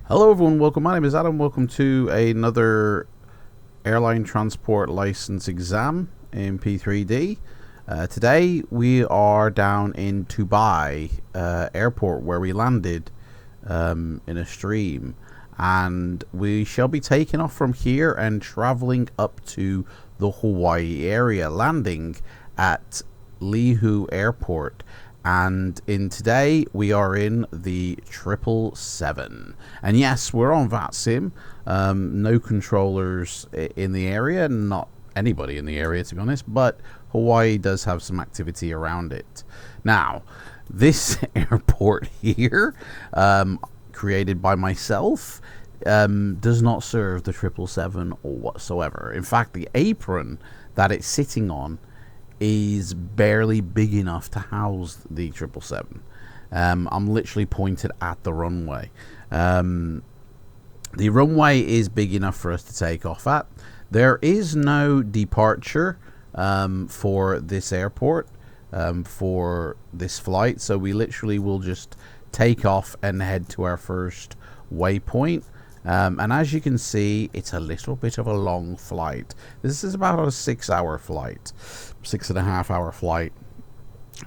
Hello everyone, welcome. My name is Adam. Welcome to another airline transport license exam in P3D. Today we are down in Dubai airport where we landed in a stream, and we shall be taking off from here and traveling up to the Hawaii area, landing at Lihu Airport. And today we are in the 777, and yes, we're on FLIGHTSIM. No controllers in the area, not anybody in the area to be honest, but Hawaii does have some activity around it. Now, this airport here, created by myself, does not serve the 777 or whatsoever. In fact, the apron that it's sitting on is barely big enough to house the 777. I'm literally pointed at the runway. The runway is big enough for us to take off at. There is no departure for this airport, for this flight, so we literally will just take off and head to our first waypoint. And as you can see, it's a little bit of a long flight. This is about a 6-hour flight, 6.5 hour flight.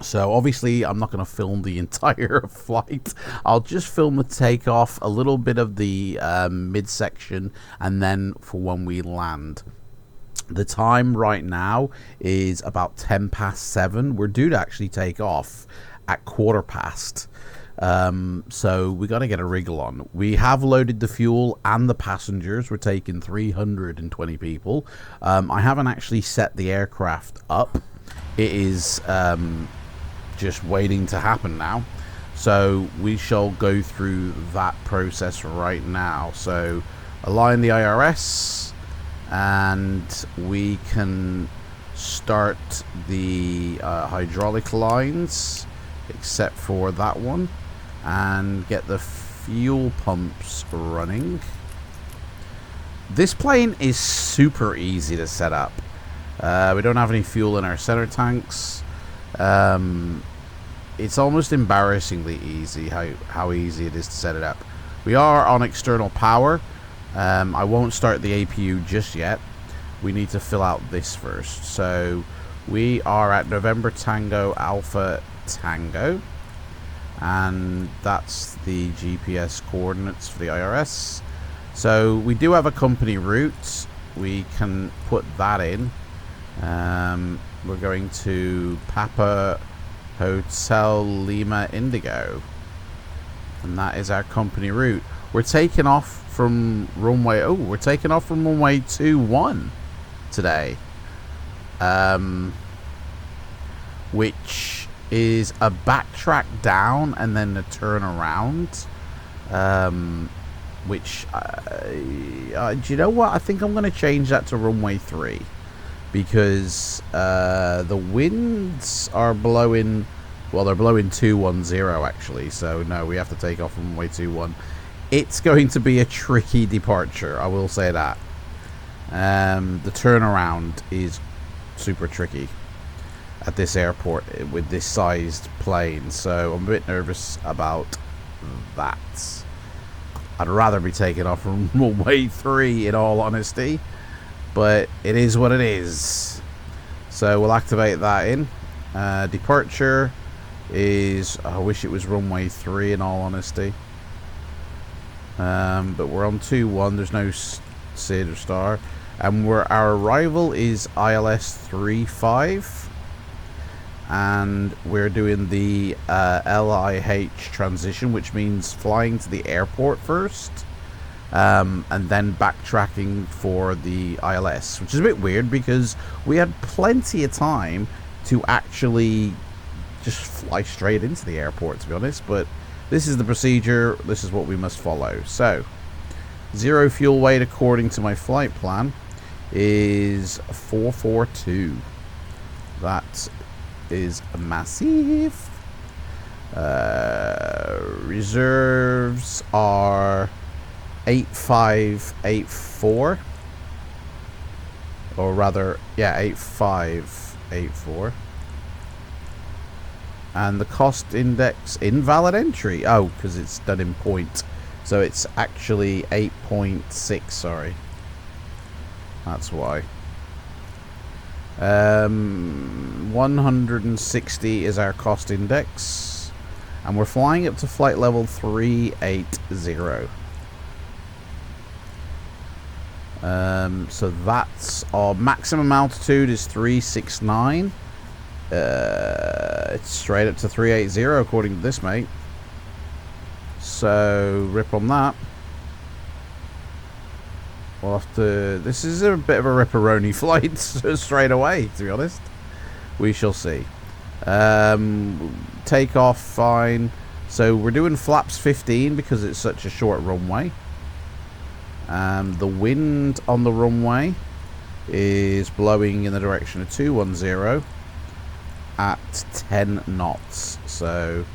So obviously I'm not going to film the entire flight. I'll just film the takeoff, a little bit of the midsection, and then for when we land. The time right now is about 7:10. We're due to actually take off at 15:15. So we got to get a wriggle on. We have loaded the fuel and the passengers. We're taking 320 people. I haven't actually set the aircraft up. It is just waiting to happen now. So we shall go through that process right now. So align the IRS, and we can start the hydraulic lines, except for that one, and get the fuel pumps running. This plane is super easy to set up. We don't have any fuel in our center tanks. It's almost embarrassingly easy how easy it is to set it up. We are on external power. I won't start the APU just yet. We need to fill out this first. So we are at November Tango Alpha Tango, and that's the GPS coordinates for the IRS. So we do have a company route. We can put that in. We're going to Papa Hotel Lima Indigo, and that is our company route. We're taking off from runway, we're taking off from runway 21 today, which is a backtrack down and then a turn around, which do you know what, I think I'm going to change that to runway 3, because the winds are blowing, well, they're blowing 210 actually, so no, we have to take off from runway 21. It's going to be a tricky departure, I will say that. The turnaround is super tricky at this airport with this sized plane, so I'm a bit nervous about that. I'd rather be taking off from runway 3 in all honesty, but it is what it is. So we'll activate that in. Departure is, I wish it was runway 3 in all honesty, but we're on 2-1. There's no SID or star, and our arrival is ILS 35, and we're doing the LIH transition, which means flying to the airport first, and then backtracking for the ILS, which is a bit weird because we had plenty of time to actually just fly straight into the airport, to be honest, but this is the procedure. This is what we must follow. So zero fuel weight according to my flight plan is 442. That is massive. Reserves are 8584. or rather, yeah, 8584. And the cost index invalid entry. Oh, because it's done in point. So it's actually 8.6, sorry. That's why. 160 is our cost index. And we're flying up to flight level 380. So that's our maximum altitude is 369. It's straight up to 380 according to this, mate. So rip on that. We'll have to. This is a bit of a ripperoni flight straight away, to be honest. We shall see. Take off fine. So we're doing flaps 15 because it's such a short runway. The wind on the runway is blowing in the direction of 210 at 10 knots. So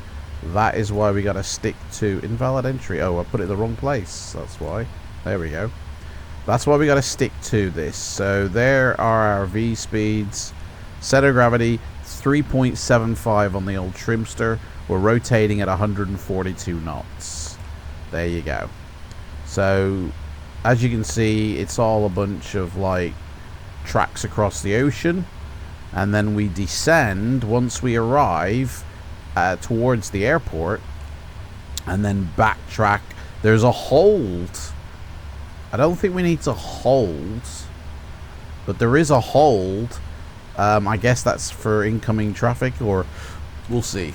that is why we got to stick to invalid entry. Oh, I put it in the wrong place. That's why. There we go. That's why we got to stick to this. So there are our V speeds. Center of gravity 3.75 on the old Trimster. We're rotating at 142 knots. There you go. So as you can see, it's all a bunch of like tracks across the ocean, and then we descend once we arrive towards the airport, and then backtrack. There's a hold. I don't think we need to hold, but there is a hold. I guess that's for incoming traffic, or we'll see.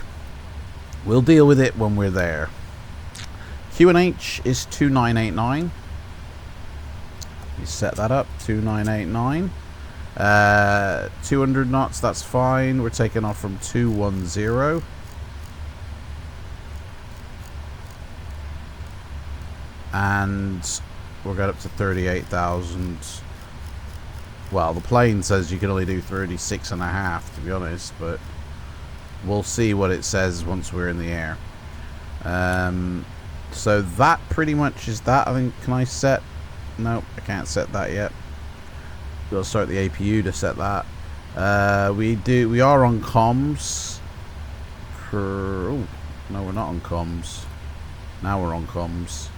We'll deal with it when we're there. QNH is 2989. You set that up, 2989. 200 knots, that's fine. We're taking off from 210. And we'll get up to 38,000. Well, the plane says you can only do 36.5, to be honest, but we'll see what it says once we're in the air. So that pretty much is that. I think, can I set? Nope, I can't set that yet. We'll start the APU to set that. We are on comms. Oh, no, we're not on comms. Now we're on comms.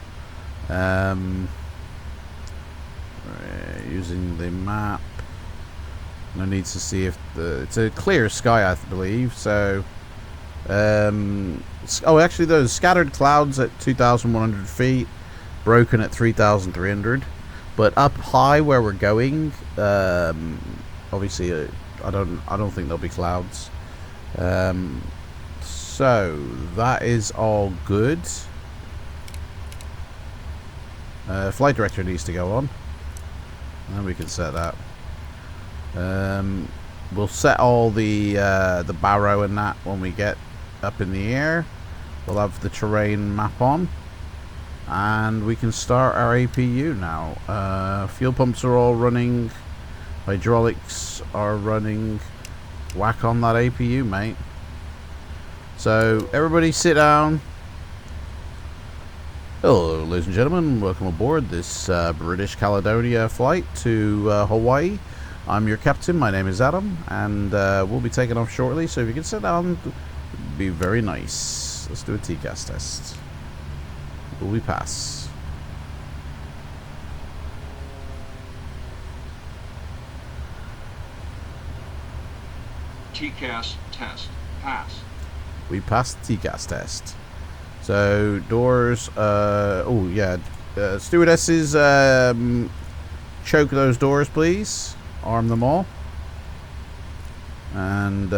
Using the map. No need to see if it's a clear sky, I believe. So, oh, actually, those scattered clouds at 2,100 feet, broken at 3,300. But up high where we're going, obviously, I don't think there'll be clouds. So that is all good. Flight director needs to go on, and we can set that. We'll set all the barrow and that when we get up in the air. We'll have the terrain map on, and we can start our APU now. Fuel pumps are all running, hydraulics are running. Whack on that APU, mate. So everybody sit down. Hello, ladies and gentlemen, welcome aboard this British Caledonia flight to Hawaii. I'm your captain, my name is Adam, and we'll be taking off shortly, so if you can sit down, it'd be very nice. Let's do a TCAS test. Will we pass? TCAS test. Pass. We passed the TCAS test. So, doors, oh yeah, stewardesses, choke those doors, please. Arm them all. And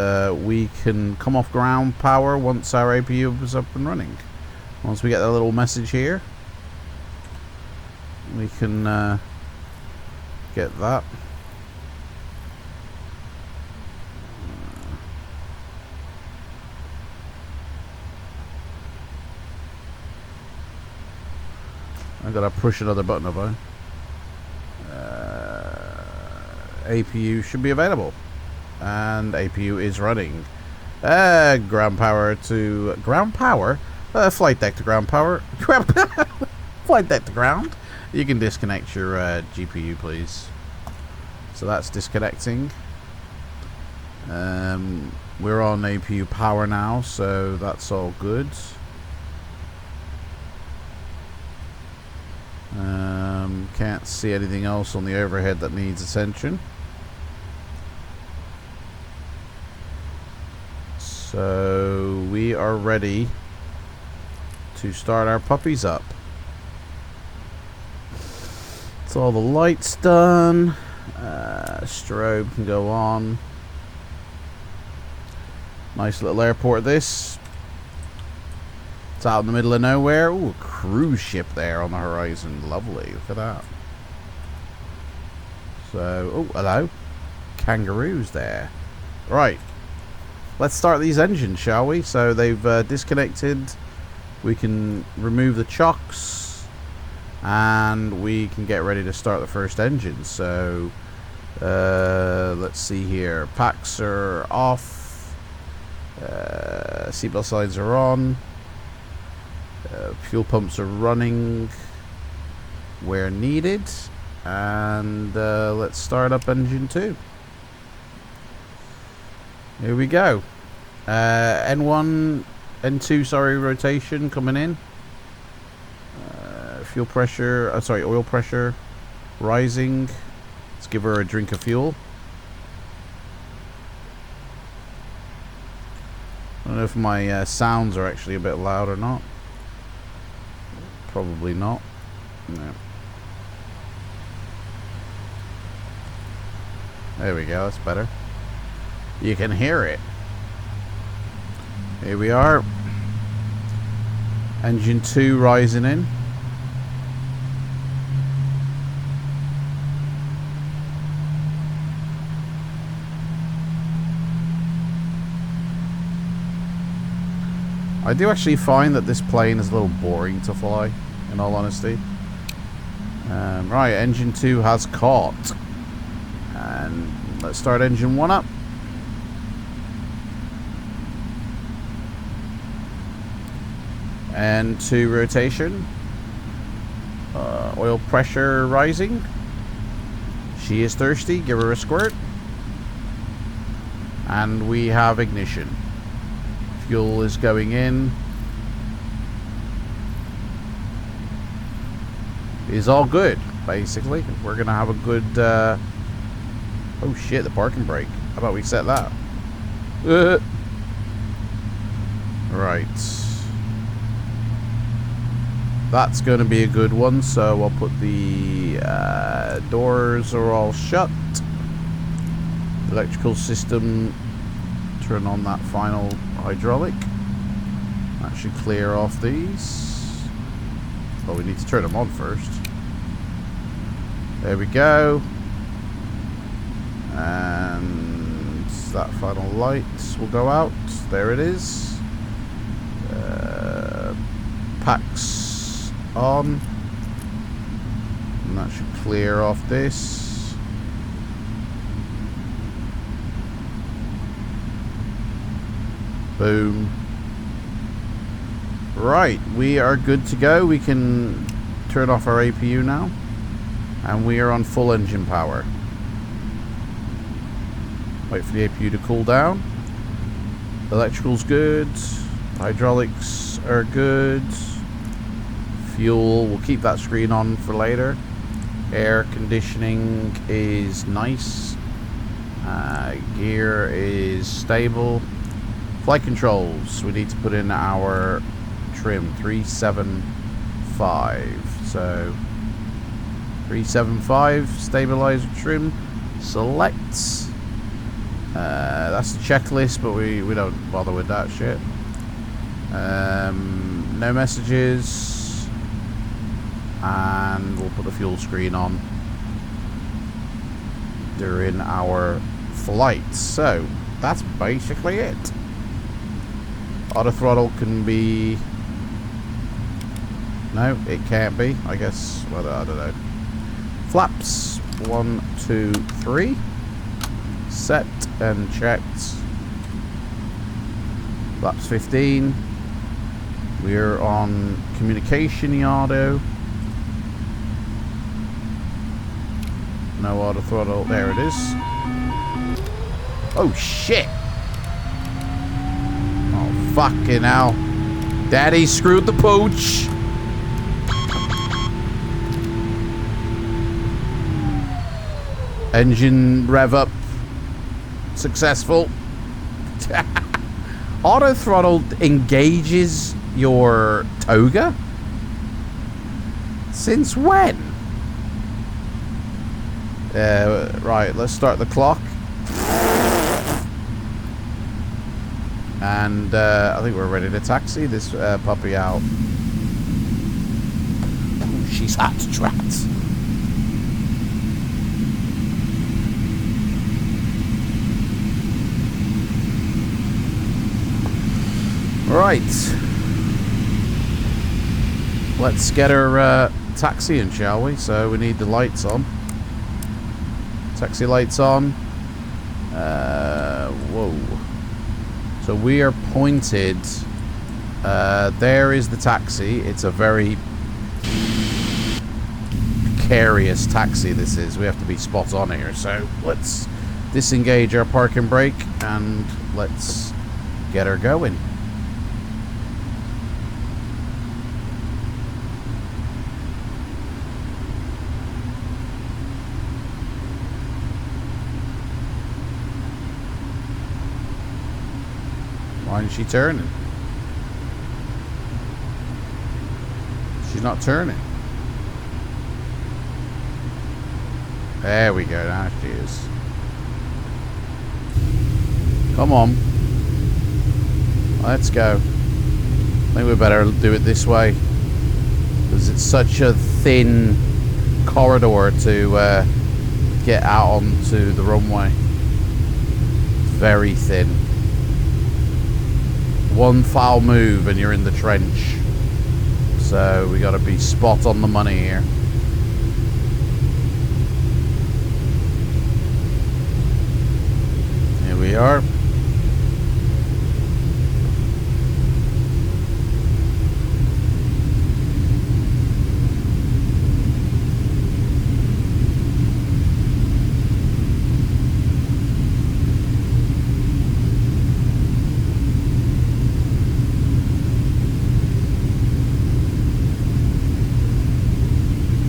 we can come off ground power once our APU is up and running. Once we get that little message here, we can get that. I gotta push another button, have I? APU should be available, and APU is running. Ground power to ground power. Flight deck to ground power. Flight deck to ground. You can disconnect your GPU, please. So that's disconnecting. We're on APU power now, so that's all good. Can't see anything else on the overhead that needs attention. So we are ready to start our puppies up. It's all the lights done. Strobe can go on. Nice little airport this. It's out in the middle of nowhere. Ooh, a cruise ship there on the horizon. Lovely. Look at that. So, oh, hello. Kangaroos there. Right. Let's start these engines, shall we? So they've disconnected. We can remove the chocks. And we can get ready to start the first engine. So, let's see here. Packs are off. Seatbelt signs are on. Fuel pumps are running where needed. And let's start up engine 2. Here we go. N1, N2, sorry, rotation coming in. Fuel pressure, oil pressure rising. Let's give her a drink of fuel. I don't know if my sounds are actually a bit loud or not. Probably not. No. There we go, that's better. You can hear it. Here we are. Engine 2 rising in. I do actually find that this plane is a little boring to fly, in all honesty. Right, engine 2 has caught. And let's start engine 1 up. And 2 rotation. Oil pressure rising. She is thirsty, give her a squirt. And we have ignition. Fuel is going in. It's all good, basically. We're gonna have a good oh shit, the parking brake. How about we set that? Right. That's gonna be a good one, so I'll put the doors are all shut. Electrical system, turn on that final hydraulic. That should clear off these. Well, we need to turn them on first. There we go. And that final light will go out. There it is. Packs on. And that should clear off this. Boom. Right, we are good to go. We can turn off our APU now. And we are on full engine power. Wait for the APU to cool down. Electrical's good. Hydraulics are good. Fuel, we'll keep that screen on for later. Air conditioning is nice. Gear is stable. Flight controls, we need to put in our trim 375. So 375 stabilizer trim. Select. That's the checklist, but we don't bother with that shit. No messages, and we'll put the fuel screen on during our flight. So that's basically it. Auto throttle can be... No, it can't be. I guess, well, I don't know. Flaps, 1, 2, 3. Set and checked. Flaps 15. We're on communication auto. No auto throttle. There it is. Oh, shit. Oh, fucking hell. Daddy screwed the pooch. Engine rev up. Successful. Auto throttle engages your toga? Since when? Right, let's start the clock. And I think we're ready to taxi this puppy out. Ooh, she's hot to trot. Right. Let's get her taxiing, shall we? So we need the lights on. Taxi lights on. Whoa. So we are pointed. There is the taxi. It's a very precarious taxi, this is. We have to be spot on here. So let's disengage our parking brake and let's get her going. Why isn't she turning? She's not turning. There we go. Now she is. Come on. Let's go. I think we better do it this way. Because it's such a thin corridor to get out onto the runway. Very thin. One foul move and you're in the trench. So we gotta be spot on the money here. Here we are.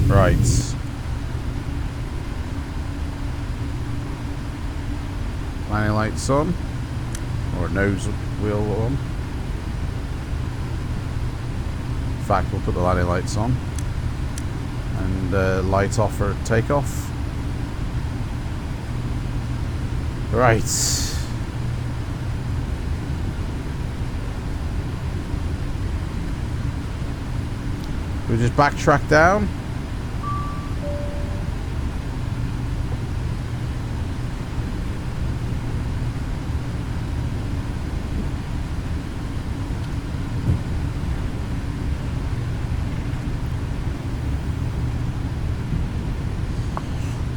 Right. Landing lights on. Or nose wheel on. In fact, we'll put the landing lights on. And light off for takeoff. Right. We just backtrack down.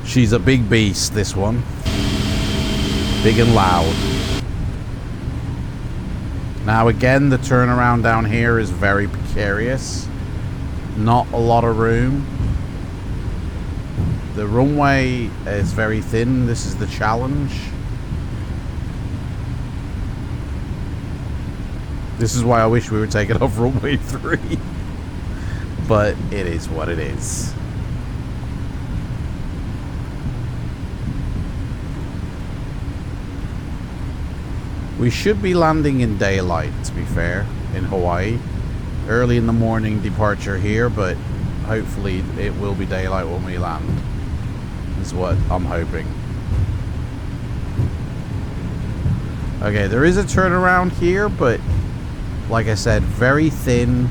She's a big beast, this one. Big and loud. Now again, the turnaround down here is very precarious. Not a lot of room. The runway is very thin. This is the challenge. This is why I wish we were taking off runway 3. But it is what it is. We should be landing in daylight, to be fair, in Hawaii. Early in the morning departure here, but hopefully it will be daylight when we land. Is what I'm hoping. Okay, there is a turnaround here, but like I said, very thin,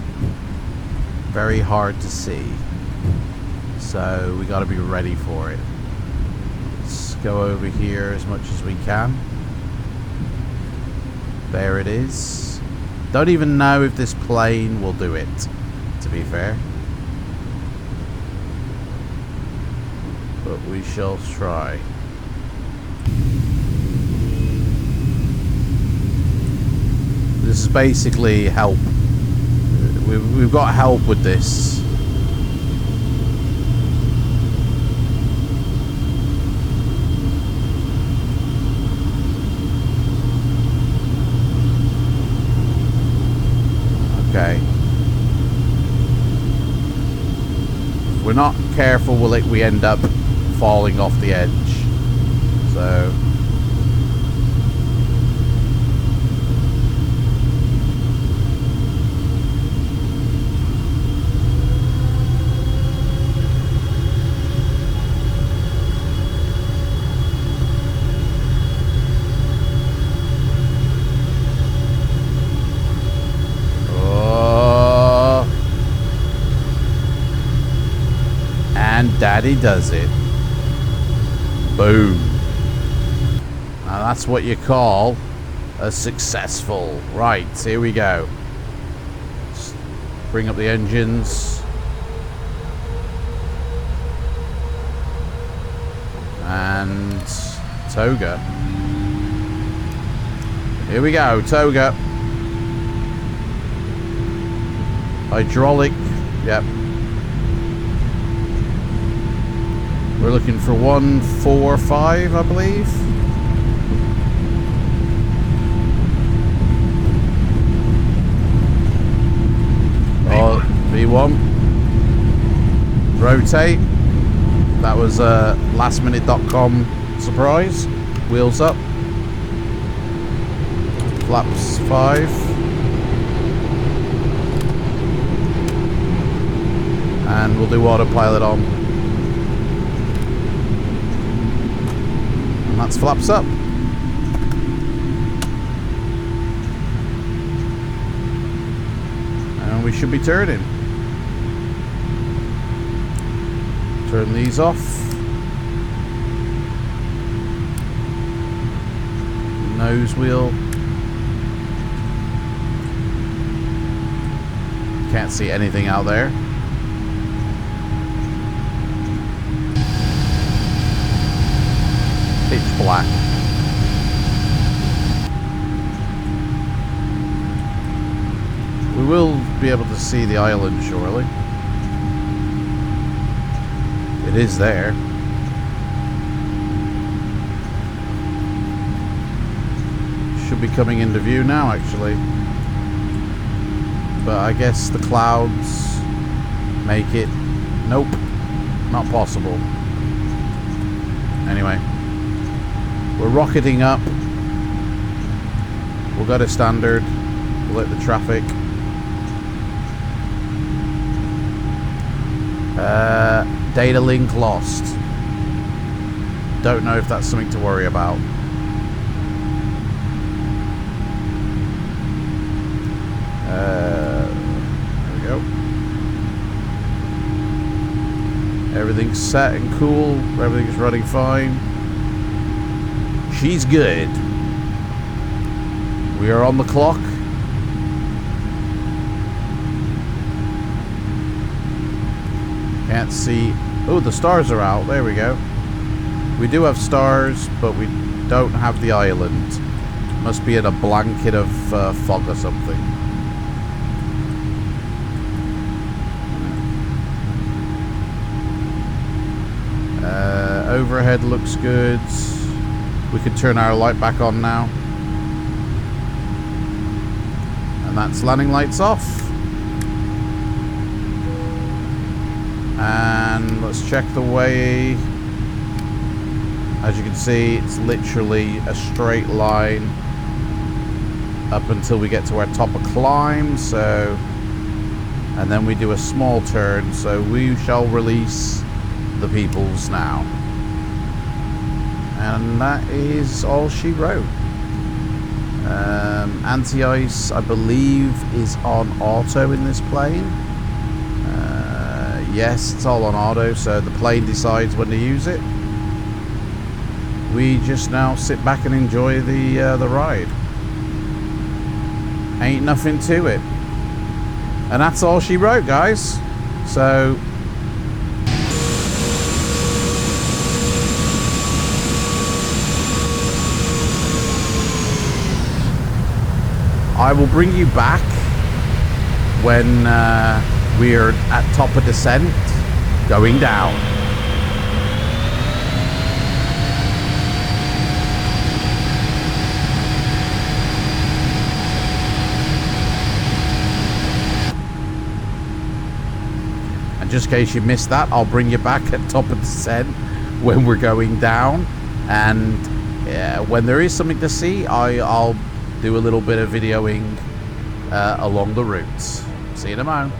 very hard to see. So we got to be ready for it. Let's go over here as much as we can. There it is. Don't even know if this plane will do it, to be fair. But we shall try. This is basically help. We've got help with this. not careful, we end up falling off the edge. So and Daddy does it. Boom. Now that's what you call a successful. Right, here we go. Just bring up the engines. And Toga. Here we go, Toga. Hydraulic. Yep. We're looking for 145, I believe. Oh, V1. Rotate. That was a lastminute.com surprise. Wheels up. Flaps 5. And we'll do autopilot on. And that's flaps up. And we should be turning. Turn these off. Nose wheel. Can't see anything out there. Pitch black. We will be able to see the island surely. It is there. Should be coming into view now actually. But I guess the clouds make it... Nope. Not possible. Anyway. We're rocketing up. We'll go to standard. We'll hit the traffic. Data link lost. Don't know if that's something to worry about. There we go. Everything's set and cool. Everything's running fine. She's good. We are on the clock. Can't see. Oh, the stars are out. There we go. We do have stars, but we don't have the island. Must be in a blanket of fog or something. Overhead looks good. We could turn our light back on now. And that's landing lights off. And let's check the way. As you can see, it's literally a straight line up until we get to our top of climb. So, and then we do a small turn. So we shall release the peoples now. And that is all she wrote. Anti-ice, I believe, is on auto in this plane. Yes, it's all on auto, so the plane decides when to use it. We just now sit back and enjoy the ride. Ain't nothing to it. And that's all she wrote, guys. So I will bring you back when we're at top of descent, going down. just in case you missed that, I'll bring you back at top of descent when we're going down, and when there is something to see, I'll do a little bit of videoing along the routes. See you in a moment.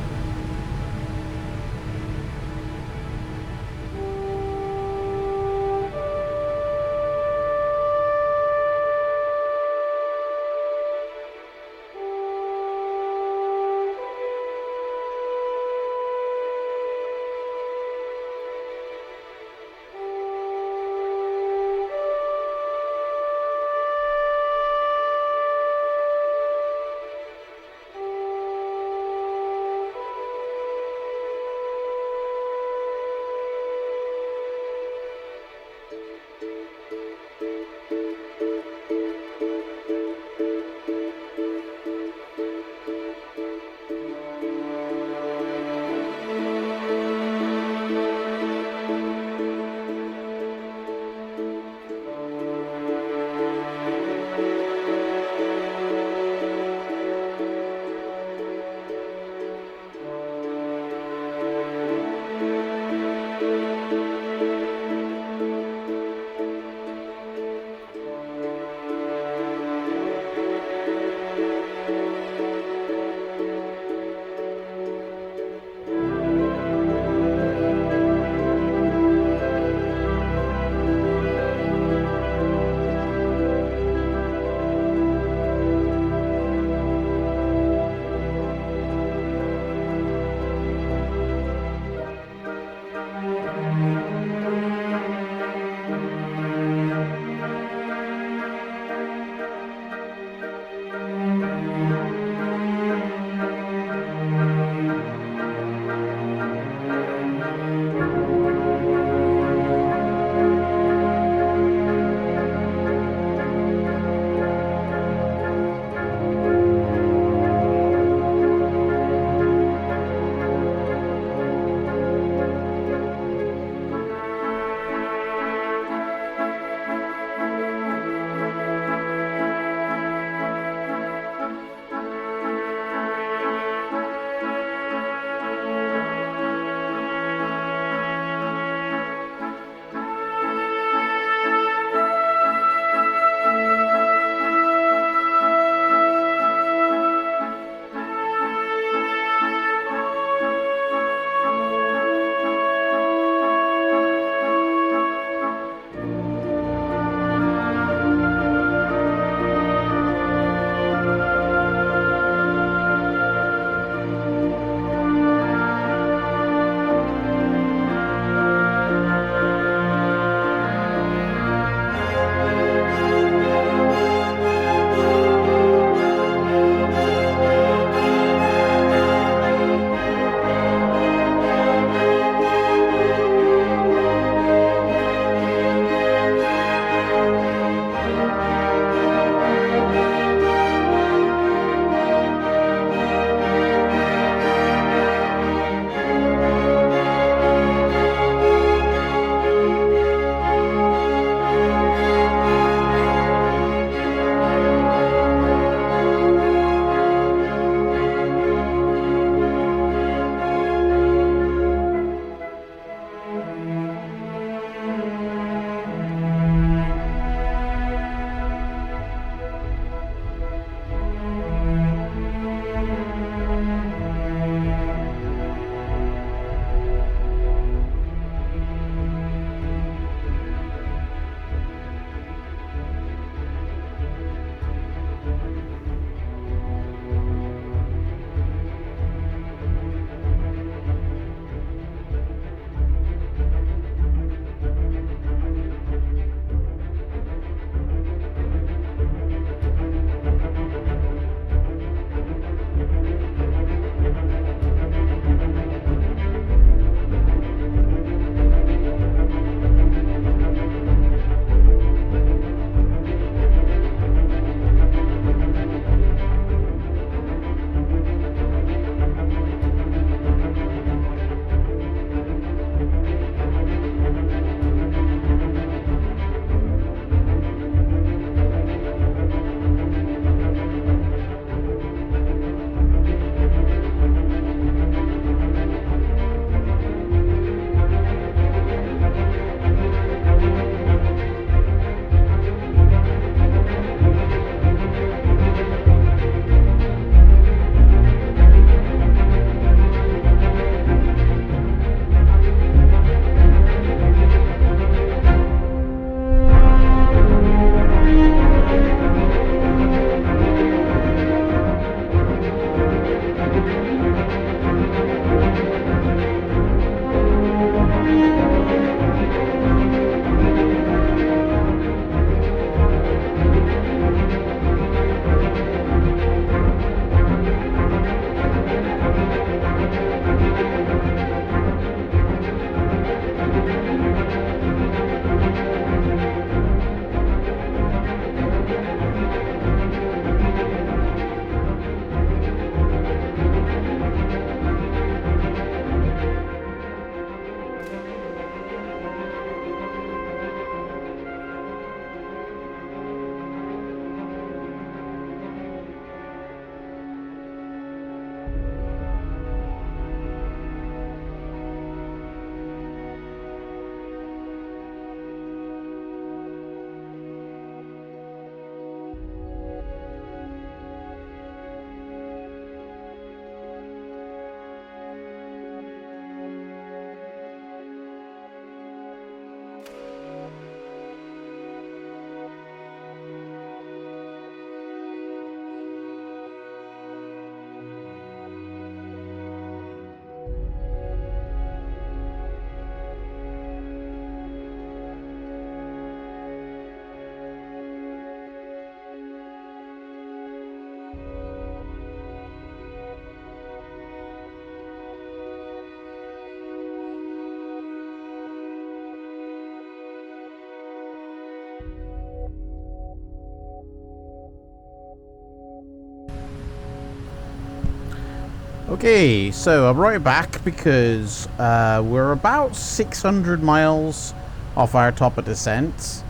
Okay, so I'm right back because we're about 600 miles off our top of descent.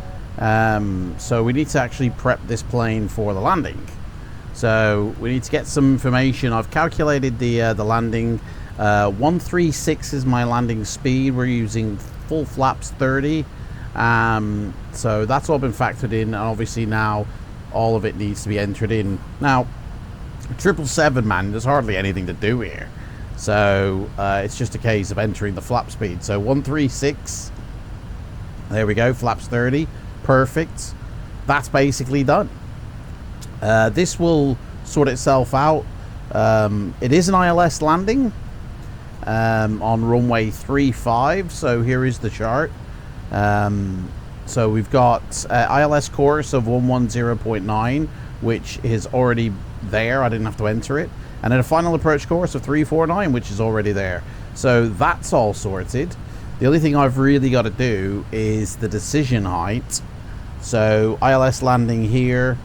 So we need to actually prep this plane for the landing. So we need to get some information. I've calculated the landing. 136 is my landing speed. We're using full flaps 30. So that's all been factored in, and obviously now all of it needs to be entered in. Now, 777, man, there's hardly anything to do here. So it's just a case of entering the flap speed. So 136. There we go, flaps 30. Perfect. That's basically done. This will sort itself out. It is an ILS landing on runway 35. So here is the chart. So we've got ILS course of 110.9, which is already there. I didn't have to enter it. And then a final approach course of 349, which is already there. So that's all sorted. The only thing I've really got to do is the decision height. So ILS landing here.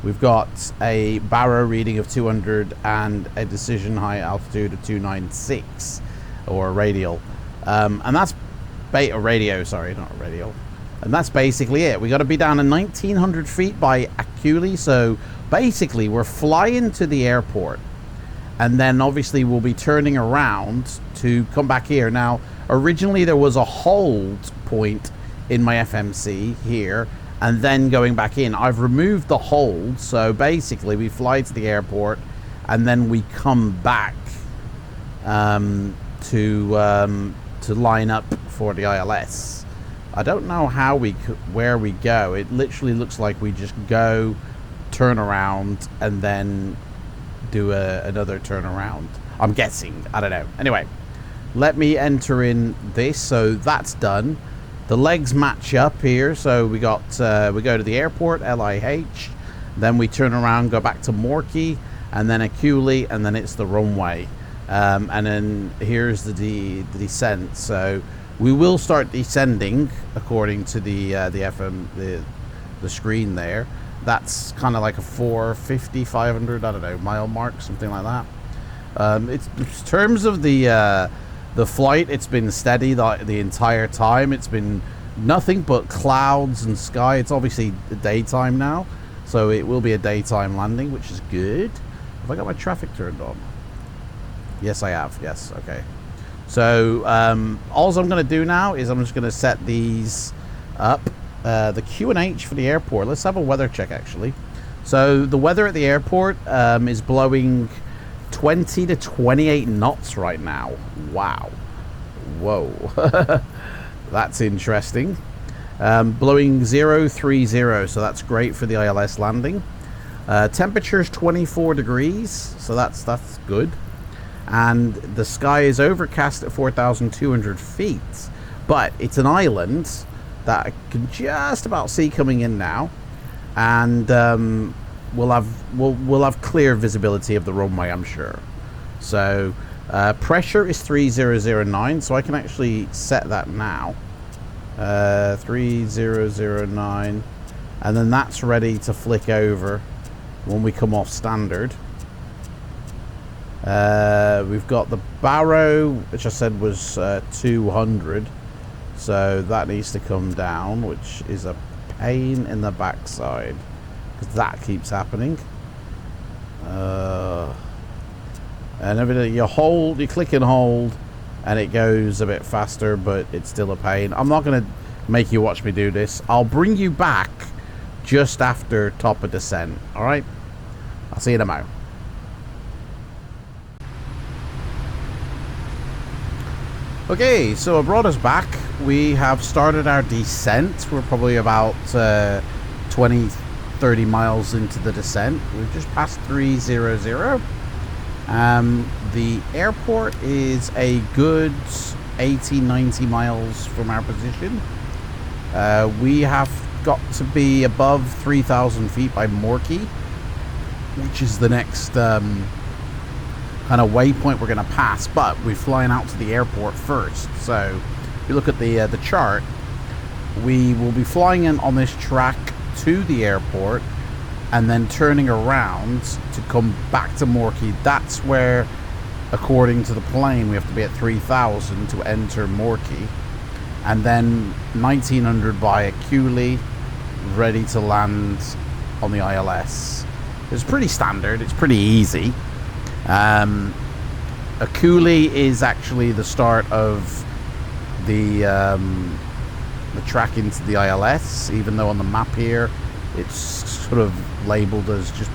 We've got a barrow reading of 200 and a decision height altitude of 296, or radial. And that's radio, sorry, not radial. And that's basically it. We got to be down at 1900 feet by Akuli. So basically we're flying to the airport, and then obviously we'll be turning around to come back here. Now originally there was a hold point in my FMC here and then going back in. I've removed the hold, so basically we fly to the airport and then we come back to line up for the ILS. I don't know how where we go. It literally looks like we just go, turn around, and then do another turnaround. I'm guessing. I don't know. Anyway, let me enter in this. So that's done. The legs match up here. So we got we go to the airport, LIH, then we turn around, go back to Morkey, and then Akuli, and then it's the runway. And then here's the descent. So we will start descending according to the screen there. That's kind of like a 450, 500, I don't know, mile mark, something like that. It's in terms of the flight, it's been steady the entire time. It's been nothing but clouds and sky. It's obviously daytime now, so it will be a daytime landing, which is good. Have I got my traffic turned on? Yes, I have. Yes, okay. So all I'm going to do now is I'm just going to set these up. The QNH for the airport. Let's have a weather check, actually. So the weather at the airport is blowing 20 to 28 knots right now. Wow. Whoa. That's interesting. Blowing 030, so that's great for the ILS landing. Temperature's 24 degrees, so that's good. And the sky is overcast at 4,200 feet, but it's an island that I can just about see coming in now, and we'll have clear visibility of the runway, I'm sure. So pressure is 3009, so I can actually set that now. 3009, and then that's ready to flick over when we come off standard. We've got the barrow, which I said was 200, so that needs to come down, which is a pain in the backside because that keeps happening. And everything, you click and hold, and it goes a bit faster, but it's still a pain. I'm not going to make you watch me do this. I'll bring you back just after top of descent. All right, I'll see you in a moment. Okay, so I brought us back. We have started our descent. We're probably about 20-30 miles into the descent. We've just passed 300. The airport is a good 80-90 miles from our position. We have got to be above 3,000 feet by Morkey, which is the next kind of waypoint we're going to pass, but we're flying out to the airport first. So if you look at the chart, we will be flying in on this track to the airport and then turning around to come back to Morkey. That's where according to the plane, we have to be at 3,000 to enter Morkey, and then 1900 by a Cooley, ready to land on the ILS. It's pretty standard. It's pretty easy. A Cooley is actually the start of the track into the ILS, even though on the map here it's sort of labeled as just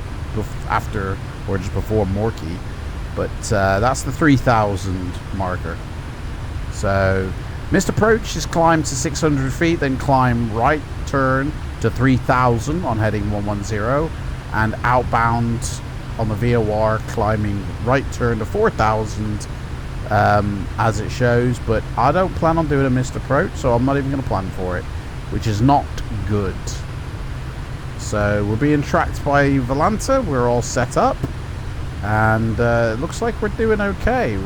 after or just before Morkey. But that's the 3,000 marker. So missed approach is climb to 600 feet, then climb right turn to 3,000 on heading 110, and outbound on the VOR climbing right turn to 4,000 as it shows. But I don't plan on doing a missed approach, so I'm not even going to plan for it, which is not good. So we're being tracked by Volanta. We're all set up, and it looks like we're doing okay.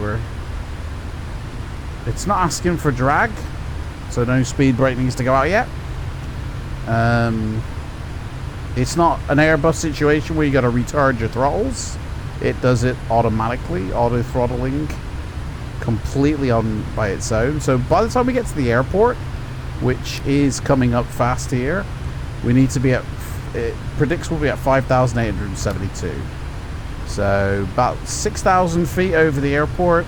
It's not asking for drag, so no speed brake needs to go out yet. It's not an Airbus situation where you got to retard your throttles. It does it automatically, auto throttling completely on by its own. So by the time we get to the airport, which is coming up fast here, we need to be at, it predicts we'll be at 5,872. So about 6,000 feet over the airport,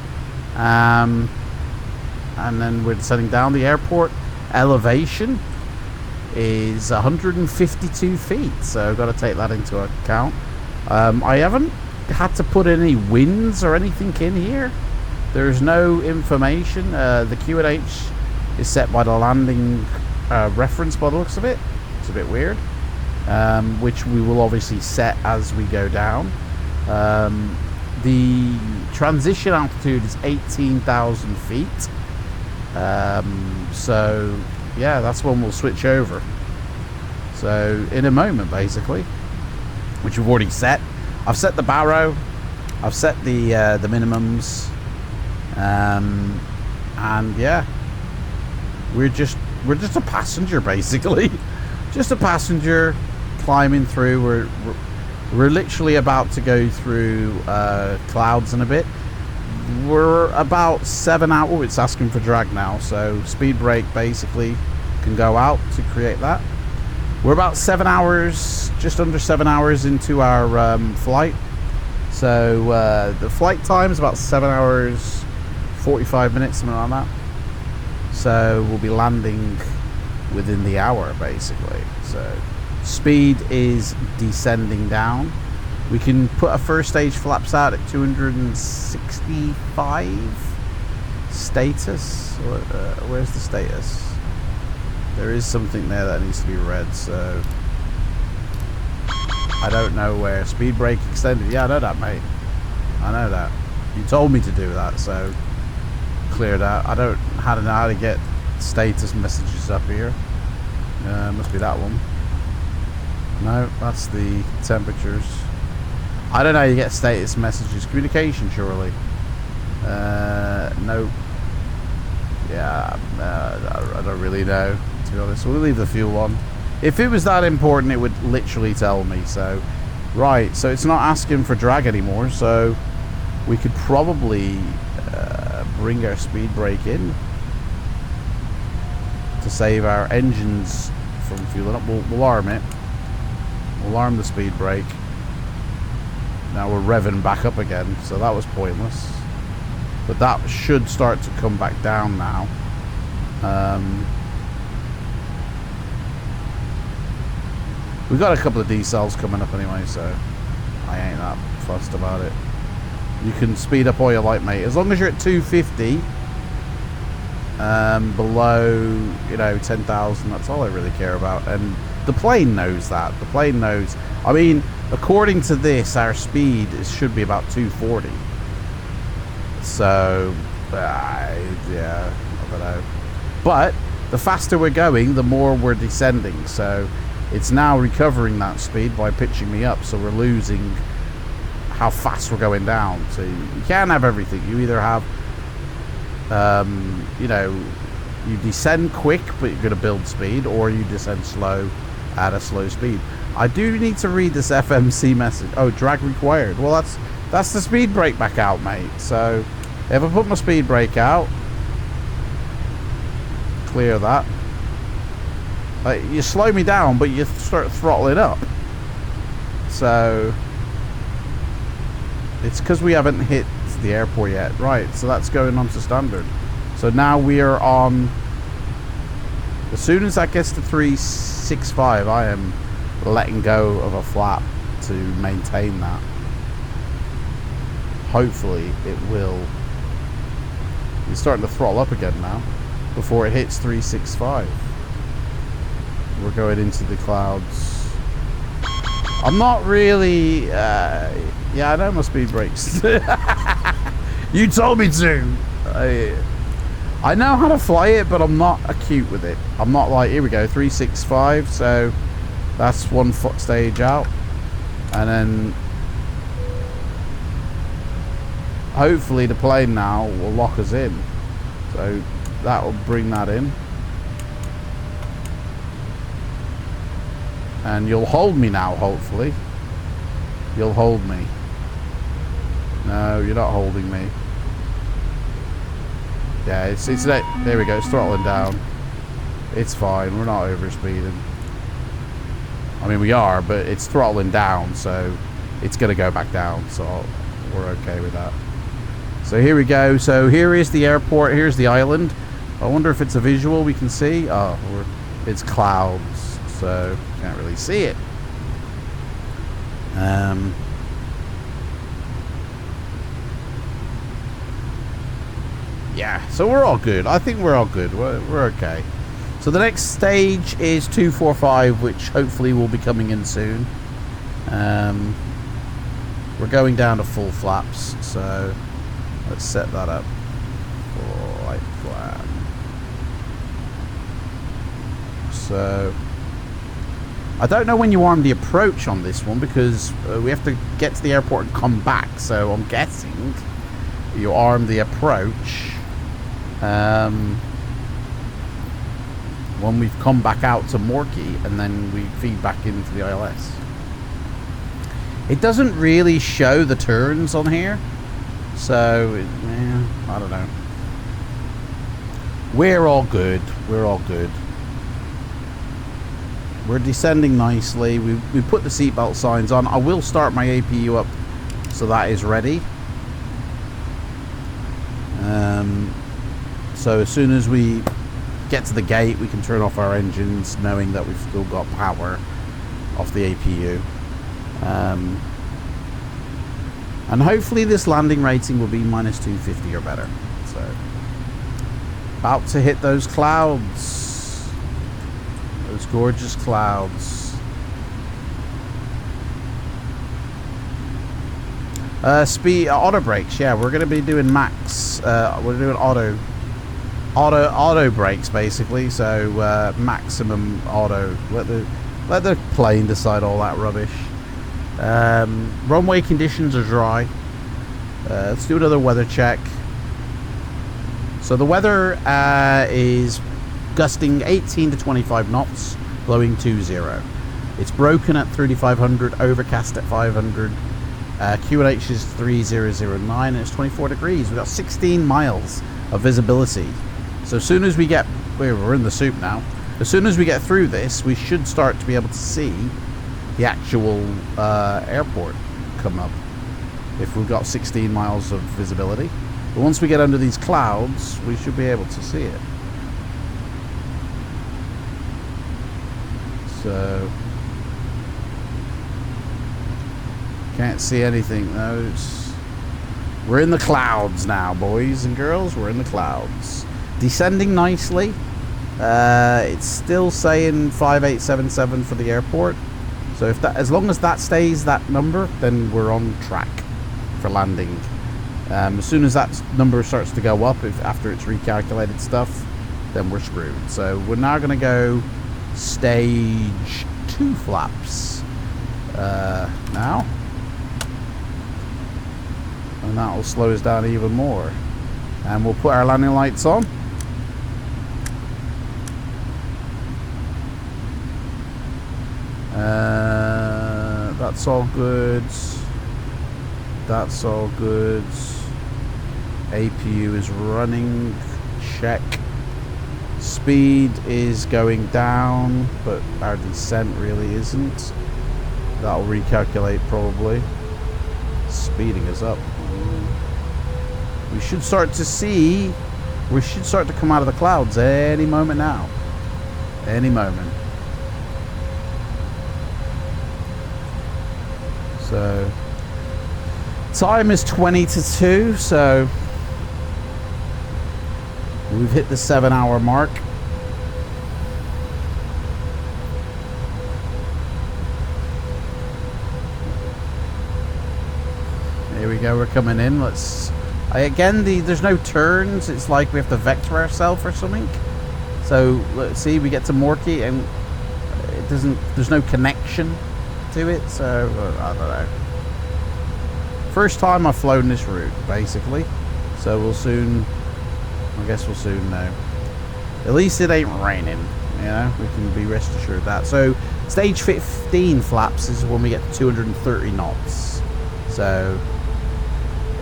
and then we're descending down. The airport elevation is 152 feet, so I've got to take that into account. I haven't had to put any winds or anything in here. There's no information. The Q&H is set by the landing reference by the looks of it. It's a bit weird, which we will obviously set as we go down. The transition altitude is 18,000 feet. So yeah, that's when we'll switch over. So in a moment, basically, which we've already set. I've set the barrow, I've set the minimums, and yeah, we're just a passenger, basically. Just a passenger climbing through. We're literally about to go through clouds in a bit. We're about 7 hours. Oh, it's asking for drag now, so speed brake basically can go out to create that. We're about 7 hours, just under 7 hours into our flight. So the flight time is about 7 hours 45 minutes, something like that. So we'll be landing within the hour, basically. So speed is descending down. We can put a first stage flaps out at 265 status. Where's the status? There is something there that needs to be read, so I don't know where. Speed brake extended. Yeah, I know that, mate. I know that. You told me to do that, so clear that. I don't know how to get status messages up here. Must be that one. No, that's the temperatures. I don't know how you get status messages. Communication, surely. Nope. Yeah, I don't really know, to be honest. We'll leave the fuel on. If it was that important, it would literally tell me. So, right. So it's not asking for drag anymore. So we could probably bring our speed brake in to save our engines from fueling up. We'll arm it. We'll arm the speed brake. Now we're revving back up again, so that was pointless. But that should start to come back down now. We've got a couple of decels coming up anyway, so I ain't that fussed about it. You can speed up all you like, mate. As long as you're at 250, below, 10,000, that's all I really care about. And the plane knows that. The plane knows. I mean, according to this, our speed should be about 240. So, yeah, I don't know. But the faster we're going, the more we're descending. So it's now recovering that speed by pitching me up. So we're losing how fast we're going down. So you can't have everything. You either have, you descend quick, but you're going to build speed, or you descend slow at a slow speed. I do need to read this FMC message. Oh, drag required. Well, That's the speed brake back out, mate. So if I put my speed brake out, clear that. Like, you slow me down, but you start throttling up. So it's because we haven't hit the airport yet. Right, so that's going on to standard. So now we are on... As soon as that gets to 365, I am letting go of a flap to maintain that. Hopefully it will. It's starting to throttle up again now before it hits 365. We're going into the clouds. I'm not really yeah, I know my speed brakes. You told me to. I know how to fly it, but I'm not acute with it. I'm not like, here we go, 365, so that's 1 foot stage out. And then hopefully the plane now will lock us in. So that will bring that in. And you'll hold me now, hopefully. You'll hold me. No, you're not holding me. Yeah, it's that. There we go, it's throttling down. It's fine, we're not overspeeding. I mean, we are, but it's throttling down, so it's going to go back down, so we're okay with that. So here we go. So here is the airport, here's the island. I wonder if it's a visual we can see. Oh, it's clouds, so can't really see it. Yeah, so we're all good. I think we're all good. We're okay. So the next stage is 245, which hopefully will be coming in soon. We're going down to full flaps, so let's set that up. Flight plan. So I don't know when you arm the approach on this one, because we have to get to the airport and come back. So I'm guessing you arm the approach when we've come back out to Morkey, and then we feed back into the ILS. It doesn't really show the turns on here, so yeah, I don't know. We're all good. We're all good. We're descending nicely. We put the seatbelt signs on. I will start my APU up so that is ready. So as soon as we get to the gate, we can turn off our engines, knowing that we've still got power off the APU. And hopefully this landing rating will be minus 250 or better. So about to hit those clouds, those gorgeous clouds. Speed auto brakes. Yeah, we're going to be doing max. We're doing auto brakes basically. So maximum auto. Let the plane decide all that rubbish. Runway conditions are dry. Let's do another weather check. So the weather is gusting 18 to 25 knots, blowing 20. It's broken at 3500, overcast at 500. QNH is 3009, and it's 24 degrees. We've got 16 miles of visibility. So as soon as we get, we're in the soup now. As soon as we get through this, we should start to be able to see the actual airport come up, if we've got 16 miles of visibility. But once we get under these clouds, we should be able to see it. So can't see anything though. We're in the clouds now, boys and girls. We're in the clouds, descending nicely. It's still saying 5877 for the airport. So if that, as long as that stays that number, then we're on track for landing. As soon as that number starts to go up, after it's recalculated stuff, then we're screwed. So we're now going to go stage 2 flaps now, and that will slow us down even more. And we'll put our landing lights on. That's all good. That's all good. APU is running. Check. Speed is going down, but our descent really isn't. That'll recalculate probably. Speeding is up. We should start to see. We should start to come out of the clouds any moment now. Any moment. So time is 20 to 2, so we've hit the 7-hour mark. Here we go, we're coming in. Let's again, there's no turns. It's like we have to vector ourselves or something. So let's see, we get to Morky and it doesn't, there's no connection to it, so I don't know. First time I've flown this route, basically. So we'll soon, I guess we'll soon know. At least it ain't raining, you know, we can be rest assured of that. So stage 15 flaps is when we get to 230 knots. So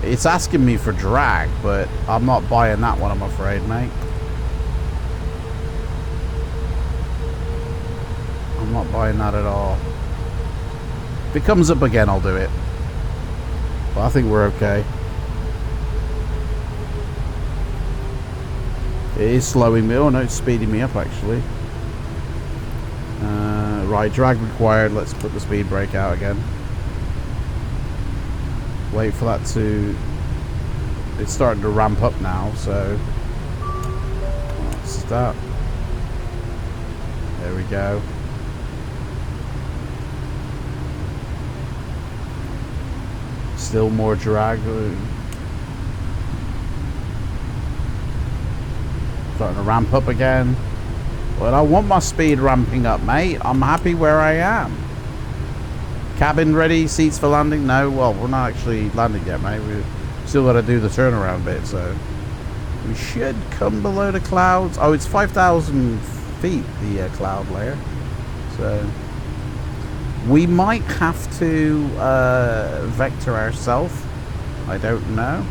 it's asking me for drag, but I'm not buying that one, I'm afraid, mate. I'm not buying that at all. If it comes up again, I'll do it. But I think we're okay. It is slowing me. Oh no, it's speeding me up actually. Right, drag required. Let's put the speed brake out again. Wait for that to... It's starting to ramp up now, so... What's that? There we go. Still more drag. Starting to ramp up again. Well, I want my speed ramping up, mate. I'm happy where I am. Cabin ready, seats for landing. No, well, we're not actually landing yet, mate. We've still got to do the turnaround bit, so we should come below the clouds. Oh, it's 5,000 feet, the cloud layer. So we might have to vector ourselves. I don't know.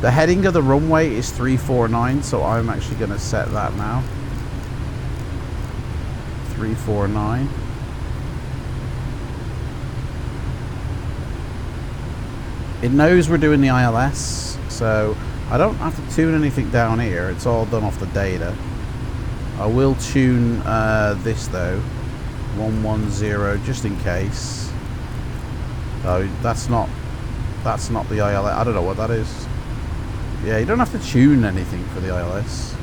The heading of the runway is 349, so I'm actually going to set that now. 349. It knows we're doing the ILS, so I don't have to tune anything down here. It's all done off the data. I will tune this though, 110, just in case. Oh, that's not the ILS. I don't know what that is. Yeah, you don't have to tune anything for the ILS.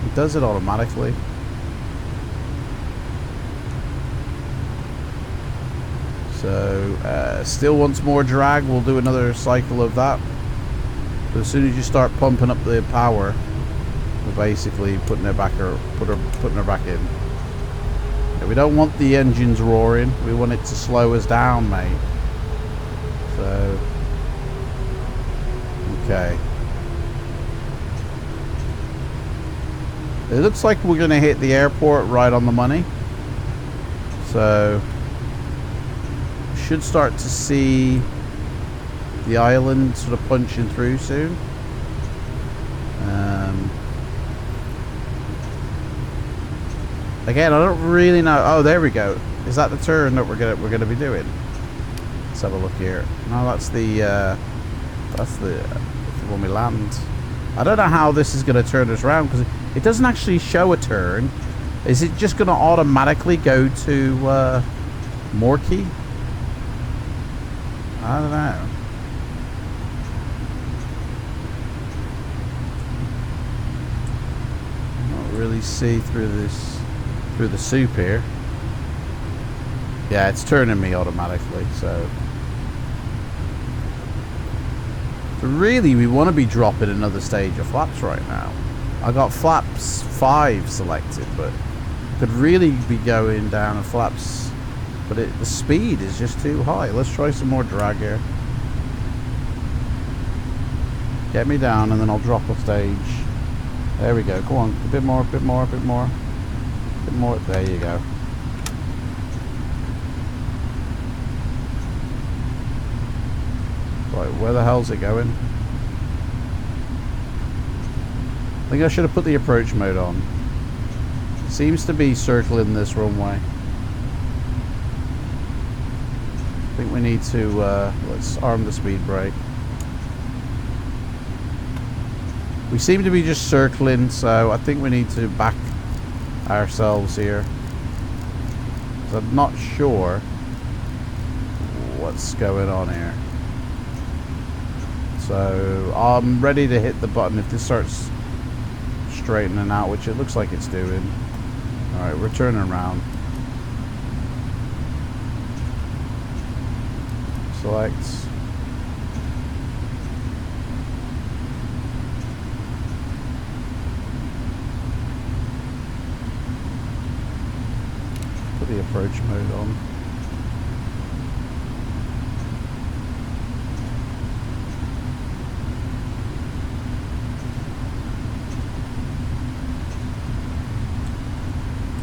It does it automatically. So, still wants more drag. We'll do another cycle of that. But as soon as you start pumping up the power, we're basically putting her back, putting her back in. Yeah, we don't want the engines roaring. We want it to slow us down, mate. So, okay. It looks like we're going to hit the airport right on the money. So should start to see the island sort of punching through soon. Again, I don't really know. Oh, there we go. Is that the turn that we're gonna be doing? Let's have a look here. No, that's the when we land. I don't know how this is going to turn us around because it doesn't actually show a turn. Is it just going to automatically go to Morky? I don't know. I don't really see through the soup here. Yeah, it's turning me automatically, so really we want to be dropping another stage of flaps right now. I got flaps 5 selected, but could really be going down to flaps, but the speed is just too high. Let's try some more drag here. Get me down and then I'll drop a stage. There we go. Go on, a bit more, a bit more, a bit more, a bit more. There you go. Right, Right, where the hell's it going? I think I should have put the approach mode on. Seems to be circling this runway. I think we need to, let's arm the speed brake. We seem to be just circling, so I think we need to back ourselves here. I'm not sure what's going on here. So I'm ready to hit the button if this starts straightening out, which it looks like it's doing. Alright, we're turning around. Select. Put the approach mode on.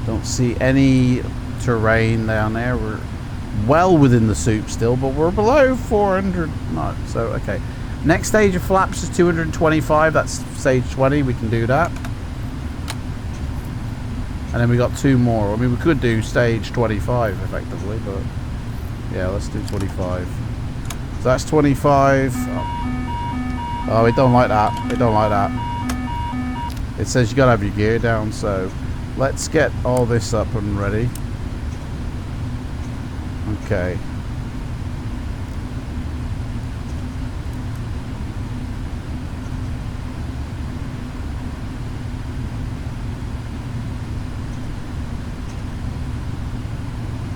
Don't see any terrain down there. We're well within the soup still, but we're below 400 knots. So, okay. Next stage of flaps is 225. That's stage 20. We can do that. And then we got 2 more. I mean, we could do stage 25 effectively, but yeah, let's do 25. So that's 25. Oh, we don't like that. We don't like that. It says you gotta have your gear down, so let's get all this up and ready. Okay.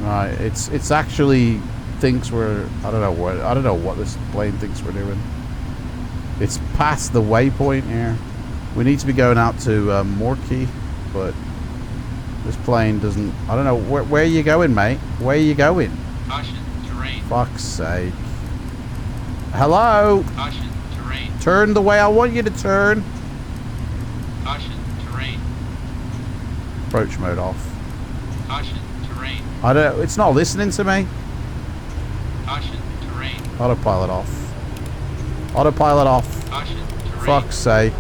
Right, it's actually thinks we're I don't know what this plane thinks we're doing. It's past the waypoint here. We need to be going out to Morkey, but this plane doesn't. I don't know where are you going, mate? Where are you going? Caution, terrain. Fuck's sake! Hello. Caution, terrain. Turn the way I want you to turn. Caution, terrain. Approach mode off. Caution, terrain. I don't. It's not listening to me. Caution, terrain. Autopilot off. Autopilot off. Caution, terrain. Fuck's sake.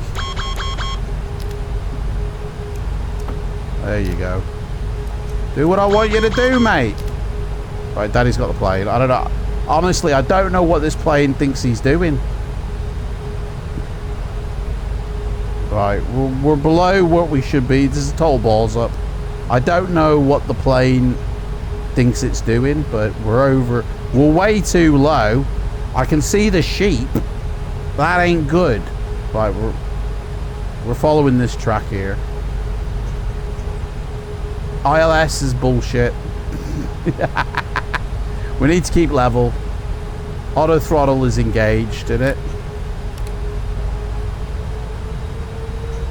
There you go. Do what I want you to do, mate. Right, Daddy's got the plane. I don't know. Honestly, I don't know what this plane thinks he's doing. Right, we're below what we should be. This is toll balls up. I don't know what the plane thinks it's doing, but we're way too low. I can see the sheep. That ain't good. Right, we're following this track here. ILS is bullshit. We need to keep level. Auto throttle is engaged in it.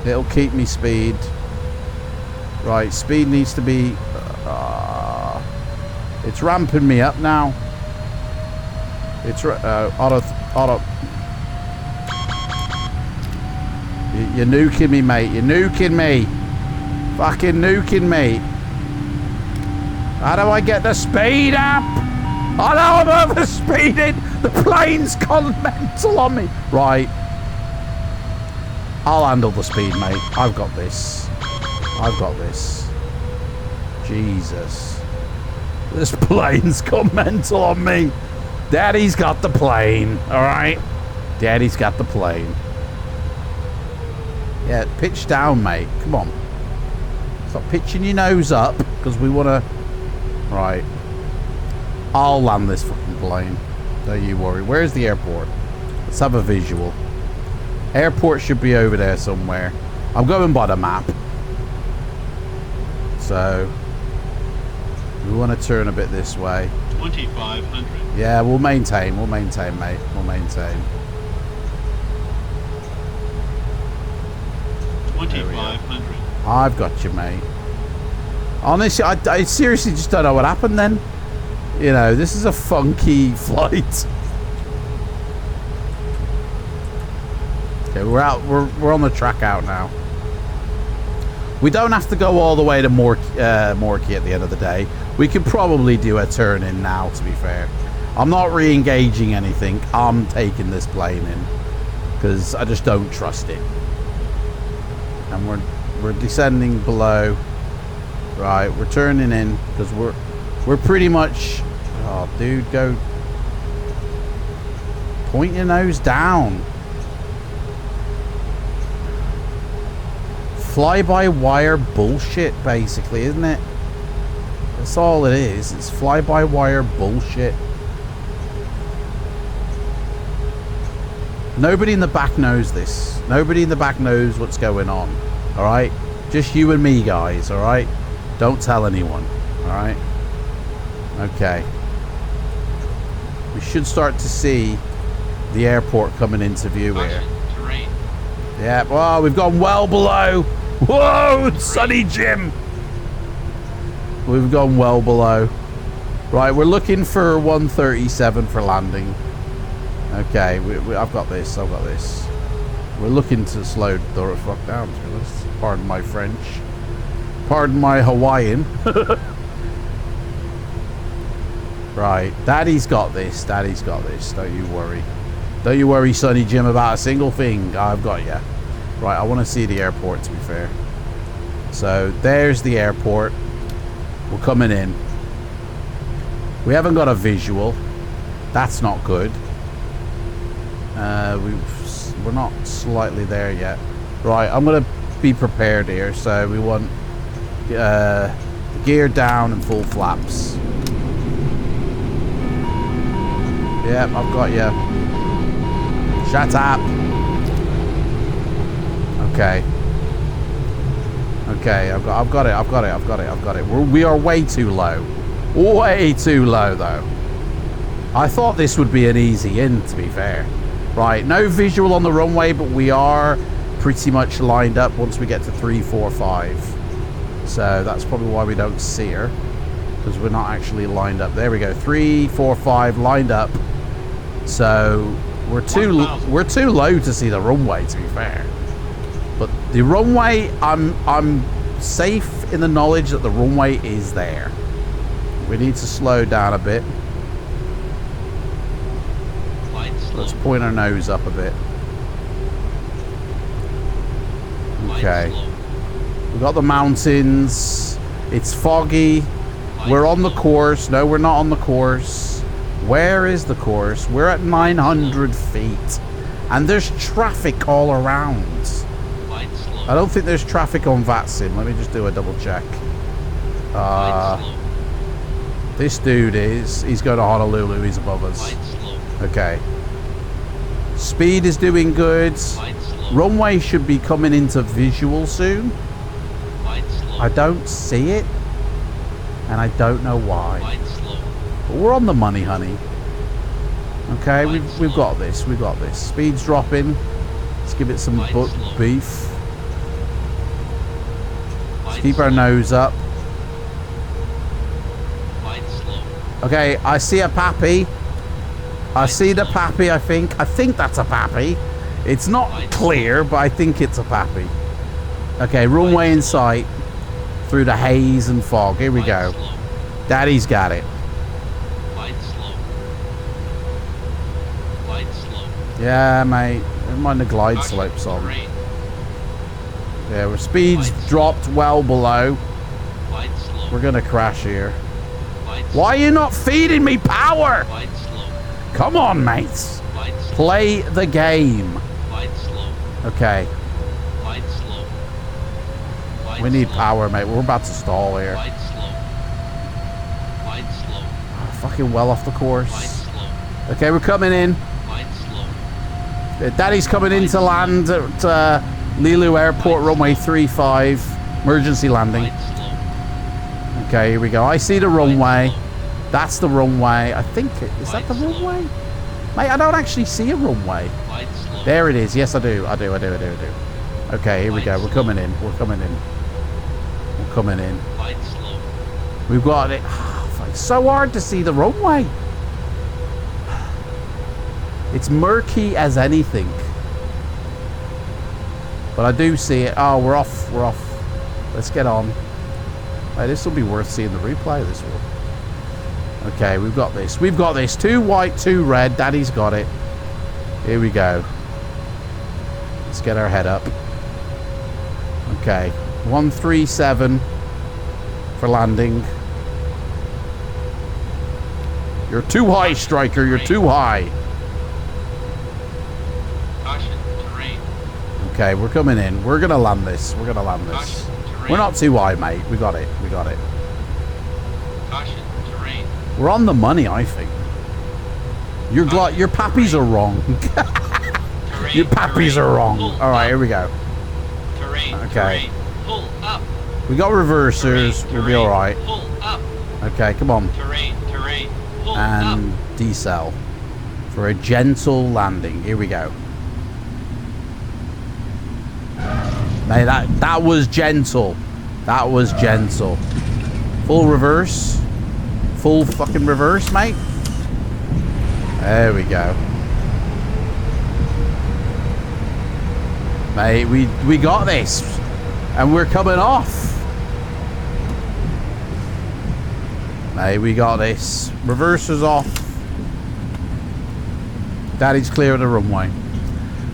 It'll keep me speed. Right, speed needs to be... it's ramping me up now. It's... auto... You're nuking me, mate. You're nuking me. Fucking nuking me. How do I get the speed up? Oh no, I'm over speeding. The plane's gone mental on me. Right. I'll handle the speed, mate. I've got this. I've got this. Jesus. This plane's gone mental on me. Daddy's got the plane. Alright? Daddy's got the plane. Yeah, pitch down, mate. Come on. Stop pitching your nose up, because we want to... Right. I'll land this fucking plane. Don't you worry. Where's the airport? Let's have a visual. Airport should be over there somewhere. I'm going by the map. So... we want to turn a bit this way. 2500. Yeah, we'll maintain, mate. We'll maintain. 2500. I've got you, mate. Honestly, I seriously just don't know what happened then. You know, this is a funky flight. Okay, we're out. We're on the track out now. We don't have to go all the way to Morkey at the end of the day. We could probably do a turn in now, to be fair. I'm not re-engaging anything. I'm taking this plane in because I just don't trust it. And we're descending below. Right, we're turning in because we're pretty much. Oh, dude, go. Point your nose down. Fly-by-wire bullshit, basically, isn't it? That's all it is. It's fly-by-wire bullshit. Nobody in the back knows this. Nobody in the back knows what's going on. Alright? Just you and me, guys, alright? Don't tell anyone. Alright? Okay. We should start to see the airport coming into view here. Terrain. Yeah, well, we've gone well below. Whoa, Sunny Jim. We've gone well below. Right, we're looking for 137 for landing. Okay, I've got this. I've got this. We're looking to slow the fuck down, to be honest. Pardon my French. Pardon my Hawaiian. Right, Daddy's got this. Daddy's got this. Don't you worry. Don't you worry, Sonny Jim, about a single thing. I've got you. Right, I want to see the airport, to be fair. So, there's the airport. We're coming in. We haven't got a visual. That's not good. We're not slightly there yet. Right, I'm going to be prepared here. So, we want gear down and full flaps. Yep, I've got you. Shut up. Okay. Okay, I've got it. We are way too low. Way too low, though. I thought this would be an easy in, to be fair. Right, no visual on the runway, but we are pretty much lined up once we get to 3, 4, 5. So that's probably why we don't see her, because we're not actually lined up. There we go. 3, 4, 5 lined up. So we're too low to see the runway, to be fair. But the runway, I'm safe in the knowledge that the runway is there. We need to slow down a bit. Let's point our nose up a bit. Okay. We've got the mountains. It's foggy. We're on the course. No, we're not on the course. Where is the course? We're at 900 feet. And there's traffic all around. I don't think there's traffic on FLIGHTSIM. Let me just do a double check. This dude he's going to Honolulu. He's above us. Okay. Speed is doing good. Runway should be coming into visual soon. I don't see it. And I don't know why. But we're on the money, honey. Okay, we've got this. We've got this. Speed's dropping. Let's give it some beef. Let's keep our nose up. Okay, I see a pappy. I see the pappy, I think. I think that's a pappy. It's not clear, but I think it's a pappy. Okay, runway in sight. Through the haze and fog. Here we go. Daddy's got it. Yeah, mate. Never mind the glide slopes on. Yeah, our speed's dropped well below. We're gonna crash here. Why are you not feeding me power? Come on, mates. Play the game. Okay. We need power, mate. We're about to stall here. Oh, fucking well off the course. Okay, we're coming in. Daddy's coming in to land at Lilu Airport, runway 35. Emergency landing. Okay, here we go. I see the runway. That's the runway. I think is that the runway? Mate, I don't actually see a runway. There it is. Yes, I do. I do. Okay, here we go. We're coming in. We're coming in. We're coming in. We've got it. It's so hard to see the runway. It's murky as anything. But I do see it. Oh, we're off. We're off. Let's get on. Hey, this will be worth seeing the replay, this one. Okay, we've got this. We've got this. 2 white, 2 red. Daddy's got it. Here we go. Let's get our head up. Okay. 137 for landing. You're too high, Striker. You're too high. Caution, terrain. Okay, we're coming in. We're going to land this. We're going to land this. Caution, terrain. We're not too high, mate. We got it. We got it. Caution, terrain. We're on the money, I think. Your pappies are wrong. Terrain, Your pappies terrain. are wrong. Pull All right, up. here we go. Terrain, Okay. terrain. Pull up. We got reversers. Terrain, We'll be terrain. all right. Pull up. Okay, come on. Terrain, terrain. Pull And up. decel for a gentle landing. Here we go. Mate, that was gentle. That was gentle. Full reverse. Full fucking reverse, mate. There we go. Mate, we got this. And we're coming off. Mate, we got this. Reversers off. Daddy's clear of the runway.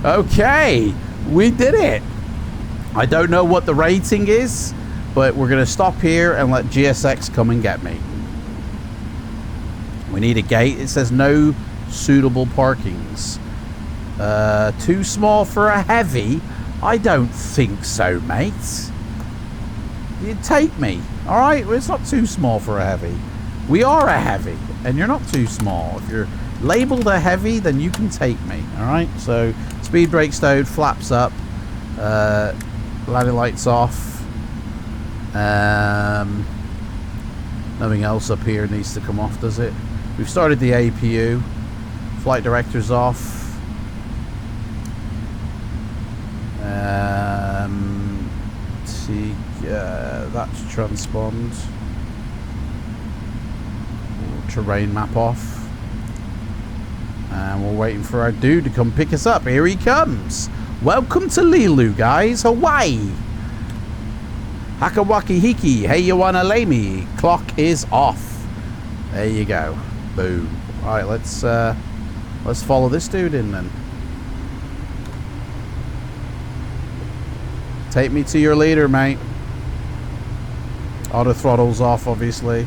Okay, we did it. I don't know what the rating is, but we're going to stop here and let GSX come and get me. We need a gate. It says no suitable parkings. Too small for a heavy? I don't think so, mate. You take me. All right, well, it's not too small for a heavy. We are a heavy, and you're not too small. If you're labeled a heavy, then you can take me. All right, so speed brake stowed, flaps up, landing lights off. Nothing else up here needs to come off, does it? We've started the APU. Flight director's off. That's transpond. Terrain map off. And we're waiting for our dude to come pick us up. Here he comes. Welcome to Lilu, guys. Hawaii. Hakawaki Hiki. Hey, you wanna lay me? Clock is off. There you go. Boom. All right, let's follow this dude in then. Take me to your leader, mate. Auto throttle's off, obviously.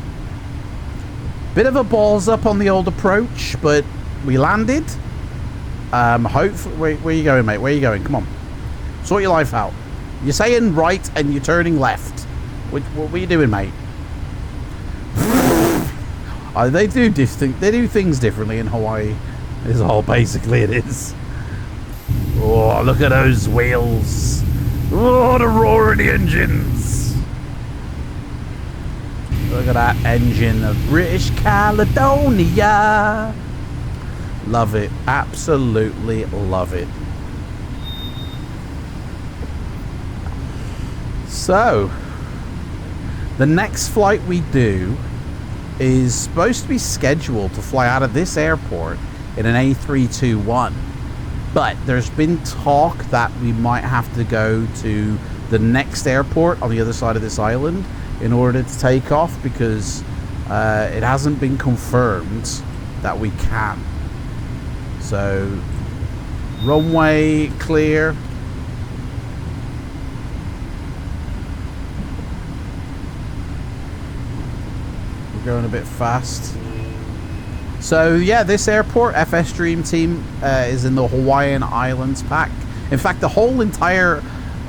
Bit of a balls up on the old approach, but we landed. Hopefully, where you going, mate? Where you going? Come on. Sort your life out. You're saying right and you're turning left. What are you doing, mate? They do things differently in Hawaii. Is all basically it is. Oh, look at those wheels. Oh, the roar of the engines. Look at that engine of British Caledonia. Love it. Absolutely love it. So, the next flight we do is supposed to be scheduled to fly out of this airport in an A321. But there's been talk that we might have to go to the next airport on the other side of this island in order to take off, because it hasn't been confirmed that we can. So, runway clear. We're going a bit fast. So yeah, this airport, FS Dream Team, is in the Hawaiian Islands pack. In fact, the whole entire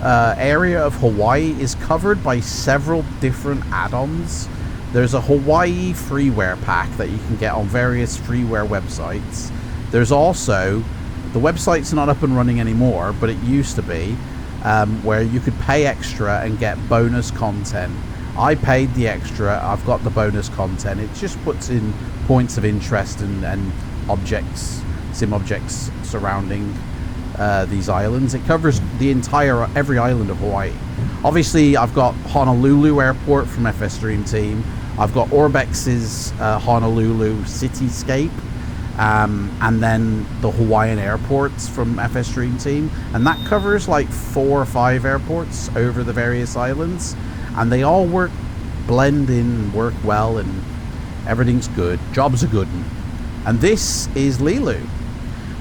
area of Hawaii is covered by several different add-ons. There's a Hawaii freeware pack that you can get on various freeware websites. There's also, the website's not up and running anymore, but it used to be, where you could pay extra and get bonus content. I paid the extra, I've got the bonus content. It just puts in points of interest and objects, sim objects surrounding these islands. It covers the every island of Hawaii. Obviously, I've got Honolulu Airport from FS Dream Team. I've got Orbex's Honolulu Cityscape, and then the Hawaiian airports from FS Dream Team, and that covers like 4 or 5 airports over the various islands, and they all blend in and work well, and Everything's good. Job's a good one. And this is Lilu.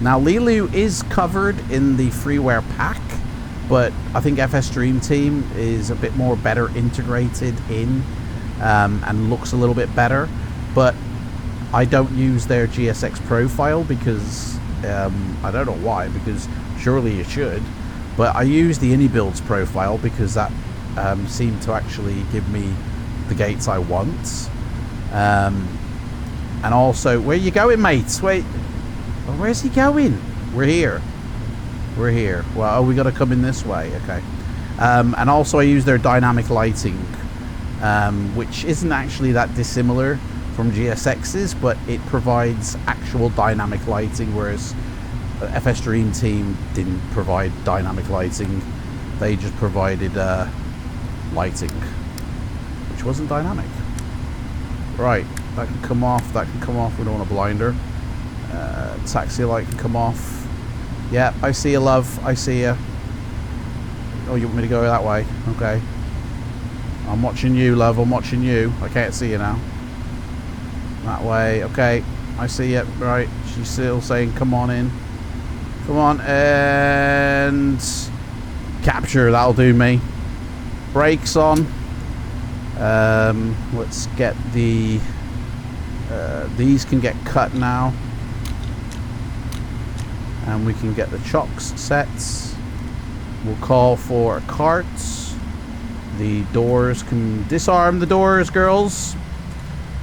Now, Lilu is covered in the freeware pack, but I think FS Dream Team is a bit more better integrated in and looks a little bit better. But I don't use their GSX profile because I don't know why, because surely you should. But I use the IndyBuilds profile because that seemed to actually give me the gates I want. And also, where you going, mates? Wait, where's he going? We're here. We're here. Well, oh, we got to come in this way. Okay. And also, I use their dynamic lighting, which isn't actually that dissimilar from GSX's, but it provides actual dynamic lighting, whereas FS Dream Team didn't provide dynamic lighting. They just provided lighting, which wasn't dynamic. Right, that can come off, that can come off. We don't want a blinder. Taxi light can come off. Yeah, I see you, love. I see you. Oh, you want me to go that way? Okay. I'm watching you, love. I'm watching you. I can't see you now. That way. Okay. I see you. Right. She's still saying, come on in. Come on. And capture. That'll do me. Brakes on. Let's get the... these can get cut now. And we can get the chocks sets. We'll call for carts. The doors can disarm the doors, girls.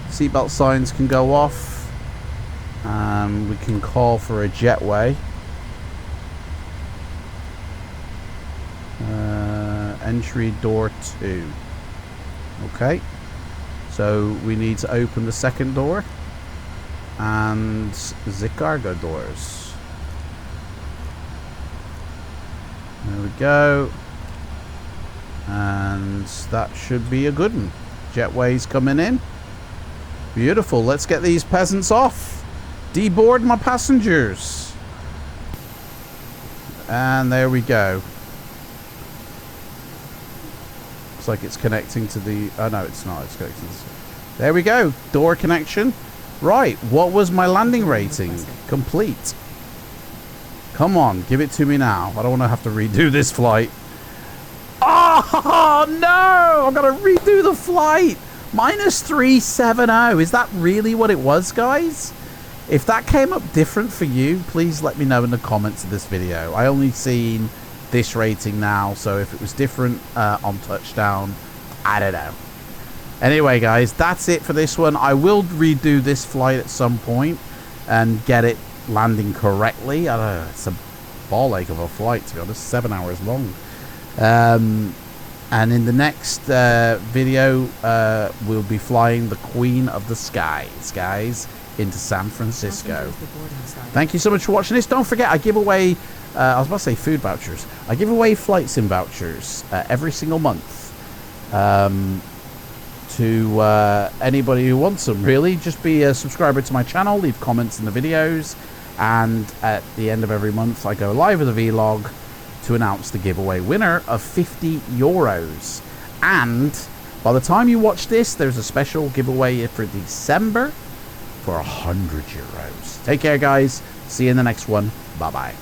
Seatbelt signs can go off. We can call for a jetway. Entry door 2. Okay. So we need to open the second door and the cargo doors. There we go. And that should be a good one. Jetway's coming in. Beautiful. Let's get these peasants off. Deboard my passengers. And there we go. Looks like it's connecting to the... Oh, no, it's not. It's connecting to this. There we go. Door connection. Right. What was my landing rating? Complete. Come on. Give it to me now. I don't want to have to redo this flight. Oh, no! I've got to redo the flight. -370. Is that really what it was, guys? If that came up different for you, please let me know in the comments of this video. I only seen this rating now, so if it was different on touchdown, I don't know. Anyway, guys, that's it for this one. I will redo this flight at some point and get it landing correctly. I don't know, it's a ball ache of a flight, to be honest. 7 hours long. And in the next video, we'll be flying the Queen of the Skies, guys, into San Francisco. Thank you so much for watching this. Don't forget, I give away, I was about to say food vouchers. I give away FLIGHTSIM vouchers every single month to anybody who wants them, really. Just be a subscriber to my channel, leave comments in the videos, and at the end of every month, I go live with a vlog to announce the giveaway winner of €50. And by the time you watch this, there's a special giveaway for December for €100. Take care, guys. See you in the next one. Bye-bye.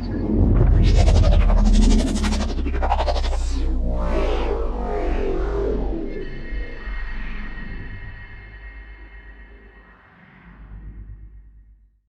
You